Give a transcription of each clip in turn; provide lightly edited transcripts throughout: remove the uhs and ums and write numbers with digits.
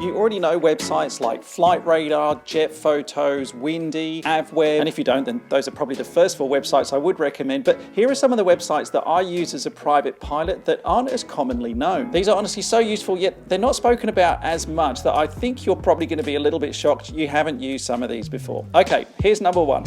You already know websites like Flight Radar, Jet Photos, Windy, AvWeb, and if you don't, then those are probably the first 4 websites I would recommend. But here are some of the websites that I use as a private pilot that aren't as commonly known. These are honestly so useful, yet they're not spoken about as much that I think you're probably going to be a little bit shocked you haven't used some of these before. Okay, here's number 1.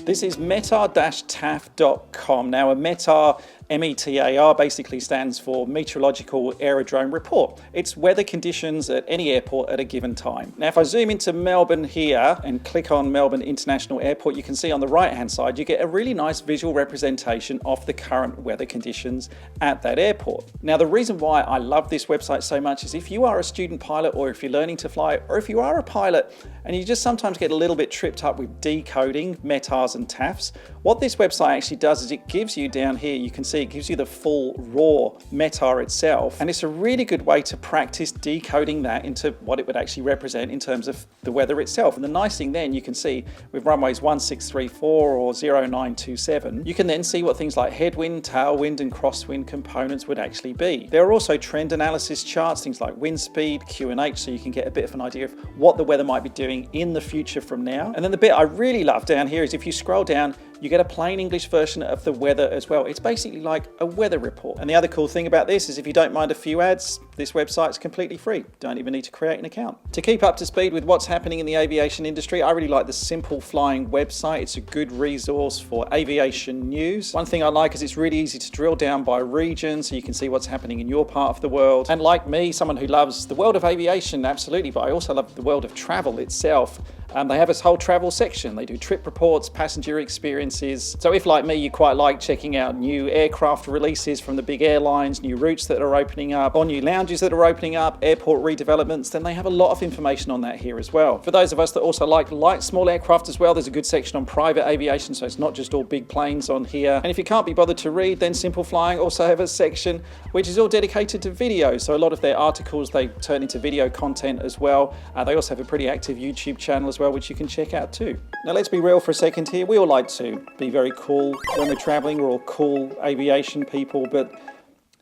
This is metar-taf.com. Now, a METAR, METAR, basically stands for Meteorological Aerodrome Report. It's weather conditions at any airport at a given time. Now, if I zoom into Melbourne here and click on Melbourne International Airport, you can see on the right-hand side, you get a really nice visual representation of the current weather conditions at that airport. Now, the reason why I love this website so much is if you are a student pilot, or if you're learning to fly, or if you are a pilot and you just sometimes get a little bit tripped up with decoding METARs and TAFs, what this website actually does is it gives you down here, you can see it gives you the full raw METAR itself, and it's a really good way to practice decoding that into what it would actually represent in terms of the weather itself. And the nice thing then, you can see with runways 1634 or 0927, you can then see what things like headwind, tailwind and crosswind components would actually be. There are also trend analysis charts, things like wind speed, QNH, so you can get a bit of an idea of what the weather might be doing in the future from now. And then the bit I really love down here is if you scroll down, you get a plain English version of the weather as well. It's basically like a weather report. And the other cool thing about this is if you don't mind a few ads, this website's completely free. Don't even need to create an account. To keep up to speed with what's happening in the aviation industry, I really like the Simple Flying website. It's a good resource for aviation news. One thing I like is it's really easy to drill down by region, so you can see what's happening in your part of the world. And like me, someone who loves the world of aviation, absolutely, but I also love the world of travel itself. They have this whole travel section. They do trip reports, passenger experiences. So if, like me, you quite like checking out new aircraft releases from the big airlines, new routes that are opening up, or new lounges that are opening up, airport redevelopments, then they have a lot of information on that here as well. For those of us that also like light, small aircraft as well, there's a good section on private aviation, so it's not just all big planes on here. And if you can't be bothered to read, then Simple Flying also have a section which is all dedicated to video. So a lot of their articles, they turn into video content as well. They also have a pretty active YouTube channel as well, which you can check out too. Now let's be real for a second here. We all like to be very cool when we're traveling. We're all cool aviation people, but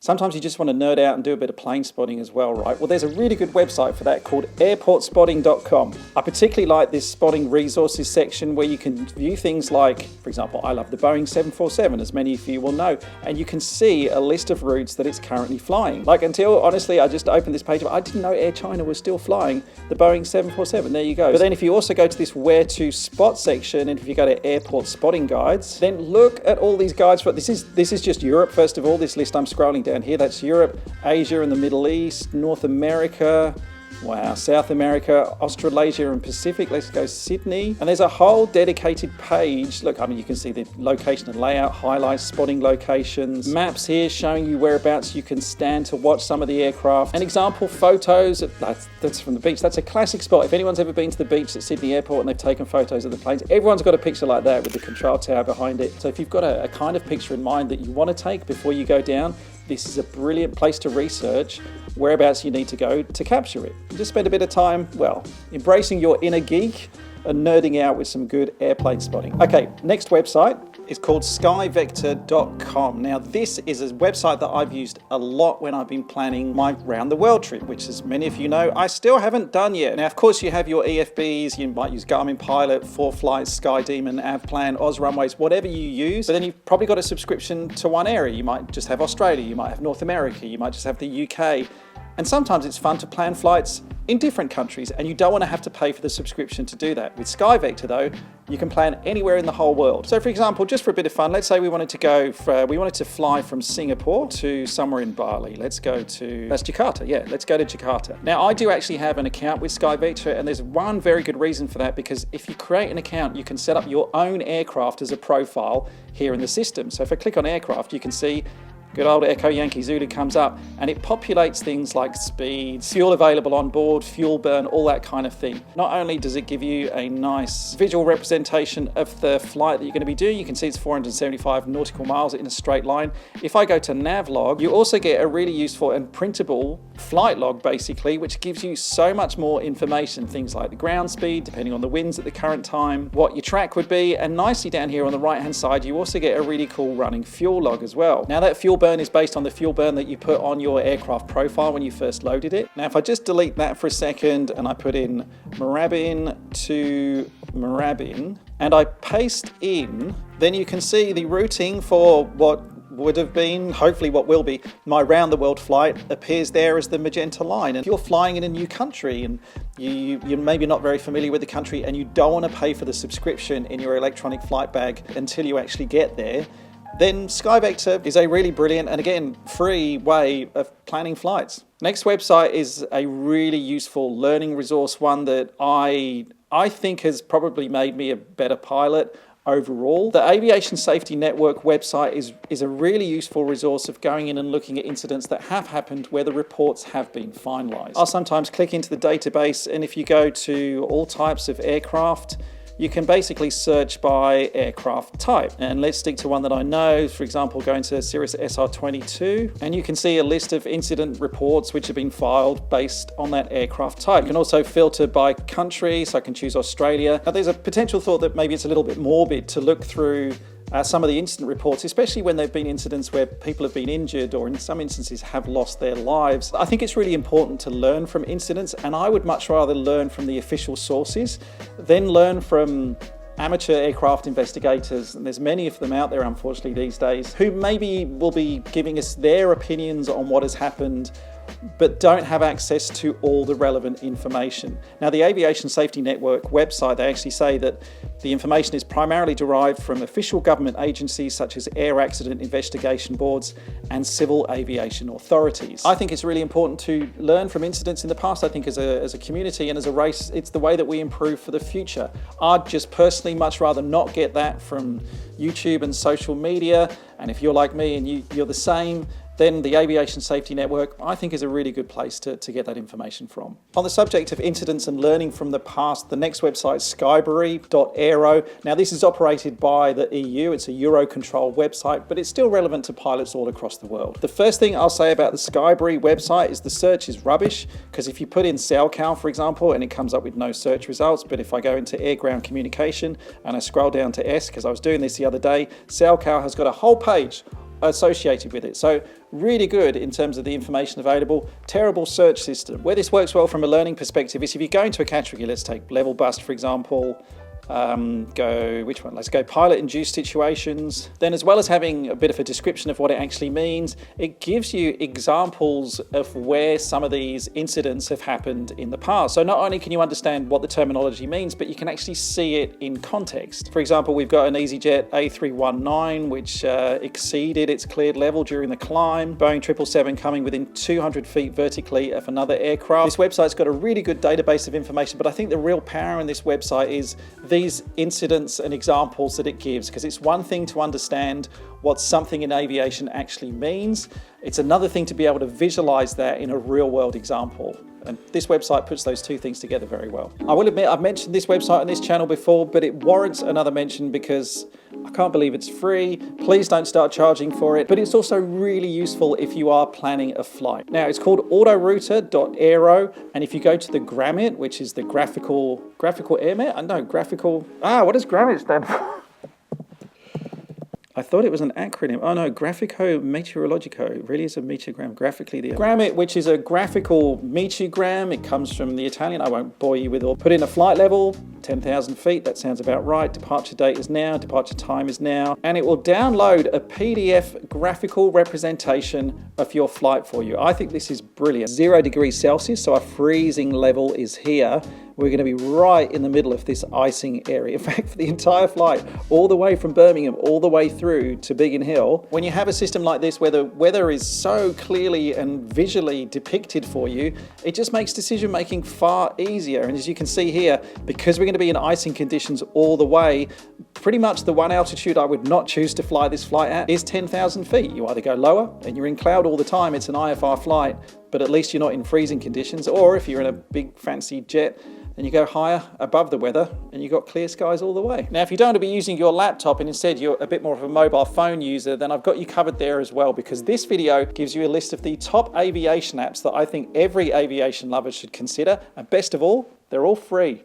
sometimes you just want to nerd out and do a bit of plane spotting as well, right? Well, there's a really good website for that called airportspotting.com. I particularly like this spotting resources section where you can view things like, for example, I love the Boeing 747, as many of you will know, and you can see a list of routes that it's currently flying. Like until, honestly, I just opened this page up, I didn't know Air China was still flying the Boeing 747, there you go. But then if you also go to this where to spot section, and if you go to airport spotting guides, then look at all these guides. This is just Europe, first of all, this list I'm scrolling down here, that's Europe, Asia and the Middle East, North America, wow, South America, Australasia and Pacific. Let's go Sydney. And there's a whole dedicated page. Look, I mean, you can see the location and layout, highlights, spotting locations, maps here showing you whereabouts you can stand to watch some of the aircraft. And example photos, that's from the beach. That's a classic spot. If anyone's ever been to the beach at Sydney Airport and they've taken photos of the planes, everyone's got a picture like that with the control tower behind it. So if you've got a kind of picture in mind that you want to take before you go down, this is a brilliant place to research whereabouts you need to go to capture it. You just spend a bit of time, well, embracing your inner geek and nerding out with some good airplane spotting. Okay, next website is called skyvector.com. Now, this is a website that I've used a lot when I've been planning my round the world trip, which, as many of you know, I still haven't done yet. Now, of course, you have your EFBs, you might use Garmin Pilot, 4Flights, SkyDemon, AvPlan, OzRunways, whatever you use, but then you've probably got a subscription to one area. You might just have Australia, you might have North America, you might just have the UK. And sometimes it's fun to plan flights in different countries, and you don't want to have to pay for the subscription to do that. With SkyVector though, you can plan anywhere in the whole world. So for example, just for a bit of fun, let's say we wanted to fly from Singapore to somewhere in Bali. That's Jakarta, yeah, let's go to Jakarta. Now I do actually have an account with SkyVector, and there's one very good reason for that, because if you create an account, you can set up your own aircraft as a profile here in the system. So if I click on aircraft, you can see good old Echo Yankee Zulu comes up, and it populates things like speed, fuel available on board, fuel burn, all that kind of thing. Not only does it give you a nice visual representation of the flight that you're going to be doing, you can see it's 475 nautical miles in a straight line. If I go to Navlog, you also get a really useful and printable flight log, basically, which gives you so much more information, things like the ground speed, depending on the winds at the current time, what your track would be, and nicely down here on the right hand side, you also get a really cool running fuel log as well. Now that fuel burn is based on the fuel burn that you put on your aircraft profile when you first loaded it. Now, if I just delete that for a second and I put in Moorabbin to Moorabbin and I paste in, then you can see the routing for what would have been, hopefully what will be, my round the world flight appears there as the magenta line. And if you're flying in a new country and you're maybe not very familiar with the country and you don't want to pay for the subscription in your electronic flight bag until you actually get there, then SkyVector is a really brilliant and again free way of planning flights. Next website is a really useful learning resource, one that I think has probably made me a better pilot overall. The Aviation Safety Network website is a really useful resource of going in and looking at incidents that have happened where the reports have been finalised. I'll sometimes click into the database, and if you go to all types of aircraft, you can basically search by aircraft type. And let's stick to one that I know, for example, go into Cirrus SR22, and you can see a list of incident reports which have been filed based on that aircraft type. You can also filter by country, so I can choose Australia. Now, there's a potential thought that maybe it's a little bit morbid to look through some of the incident reports, especially when there have been incidents where people have been injured or in some instances have lost their lives. I think it's really important to learn from incidents, and I would much rather learn from the official sources than learn from amateur aircraft investigators, and there's many of them out there unfortunately these days, who maybe will be giving us their opinions on what has happened but don't have access to all the relevant information. Now, the Aviation Safety Network website, they actually say that the information is primarily derived from official government agencies such as air accident investigation boards and civil aviation authorities. I think it's really important to learn from incidents in the past. I think as a community and as a race, it's the way that we improve for the future. I'd just personally much rather not get that from YouTube and social media, and if you're like me and you're the same, then the Aviation Safety Network, I think, is a really good place to get that information from. On the subject of incidents and learning from the past, the next website is skybury.aero. Now, this is operated by the EU. It's a Eurocontrol website, but it's still relevant to pilots all across the world. The first thing I'll say about the Skybury website is the search is rubbish, because if you put in SALCOW, for example, and it comes up with no search results, but if I go into air-ground communication and I scroll down to S, because I was doing this the other day, SALCOW has got a whole page associated with it. So really good in terms of the information available. Terrible search system. Where this works well from a learning perspective is if you go into a category, let's take level bust, for example, let's go pilot induced situations. Then, as well as having a bit of a description of what it actually means, it gives you examples of where some of these incidents have happened in the past. So not only can you understand what the terminology means, but you can actually see it in context. For example, we've got an EasyJet A319 which exceeded its cleared level during the climb. Boeing 777 coming within 200 feet vertically of another aircraft. This website's got a really good database of information, but I think the real power in this website is these incidents and examples that it gives, because it's one thing to understand what something in aviation actually means. It's another thing to be able to visualize that in a real world example. And this website puts those two things together very well. I will admit I've mentioned this website on this channel before, but it warrants another mention because I can't believe it's free. Please don't start charging for it, but it's also really useful if you are planning a flight. Now, it's called autorouter.aero, and if you go to the GRAMIT, which is the graphical airmet, what does GRAMIT stand for? I thought it was an acronym. Oh no, Grafico Meteorologico. It really is a meteogram. Graphically, the GRAMIT, which is a graphical meteogram. It comes from the Italian. I won't bore you with all. Put in a flight level, 10,000 feet. That sounds about right. Departure date is now. Departure time is now. And it will download a PDF graphical representation of your flight for you. I think this is brilliant. 0 degrees Celsius, so our freezing level is here. We're going to be right in the middle of this icing area. In fact, for the entire flight, all the way from Birmingham, all the way through to Biggin Hill, when you have a system like this where the weather is so clearly and visually depicted for you, it just makes decision making far easier. And as you can see here, because we're going to be in icing conditions all the way, pretty much the one altitude I would not choose to fly this flight at is 10,000 feet. You either go lower and you're in cloud all the time, it's an IFR flight, but at least you're not in freezing conditions, or if you're in a big fancy jet, then you go higher above the weather and you've got clear skies all the way. Now, if you don't want to be using your laptop and instead you're a bit more of a mobile phone user, then I've got you covered there as well, because this video gives you a list of the top aviation apps that I think every aviation lover should consider. And best of all, they're all free.